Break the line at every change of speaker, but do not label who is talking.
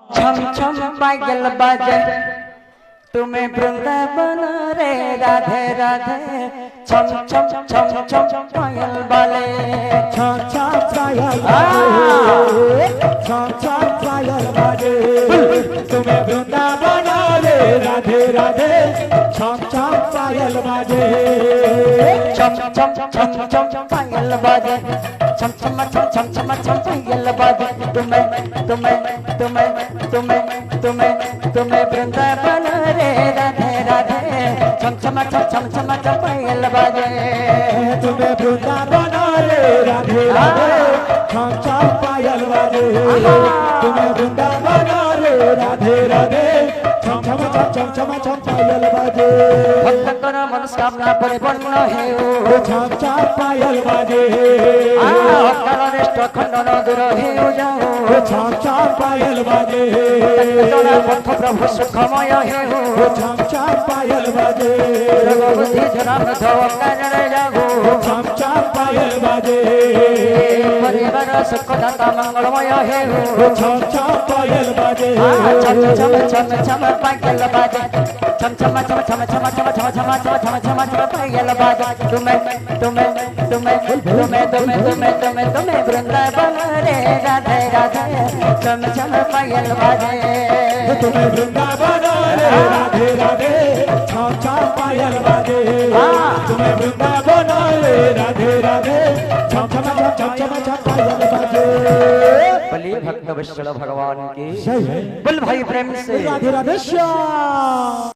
छम छम पायल बाजे तुम्हें वृंदावन रे राधे राधे छम छम छम छम पायल बाले
छम छम पायल बाजे छम छम पायल बाजे तुम्हें वृंदावन रे राधे राधे छम छम पायल बाजे
छम छम छम छम पायल बाजे छम छम छम छम छम छम पायल बाजे तुम्हें तुम्हें तुम्हें तुम्हें तुम्हें तुम्हें वृंदावन रे राधे राधे छम छम छम छम छम छम पायल बाजे
तुम्हें वृंदावन रे राधे राधे छम छम पायल बाजे तुम्हें वृंदावन रे राधे राधे छम छम छम छम छम पायल बाजे
भक्त कर मनस्कामना परिपूर्ण है
छम छम पायल बाजे
अष्ट खंडन दूर है जाओ
छम छम पायल बाजे
पथ प्रभु सुखमय है
छम छम पायल बाजे
बुद्धि जनाब धव कारण जागो
छम छम पायल बाजे
परिवार सुखदाता मंगलमय है
छम छम पायल बाजे
छम छम छम छम पायल बाजे छम छम छम छम छम छम छम छम छम छम छम छम पायल बाजे तुम्हें तुम्हें तुम्हें तुम्हें तुम्हें तुम्हें तुम्हें तुम्हें वृंदावन रे राधे राधे छम छम पायल बाजे
तुम्हें वृंदावन रे राधे राधे छम छम पायल बाजे तुम्हें वृंदावन रे राधे राधे छम छम छम छम छम पायल बाजे
बलिए भक्त विष्णु भगवान की
जय है
बोल भाई प्रेम से
राधे राधे श्याम।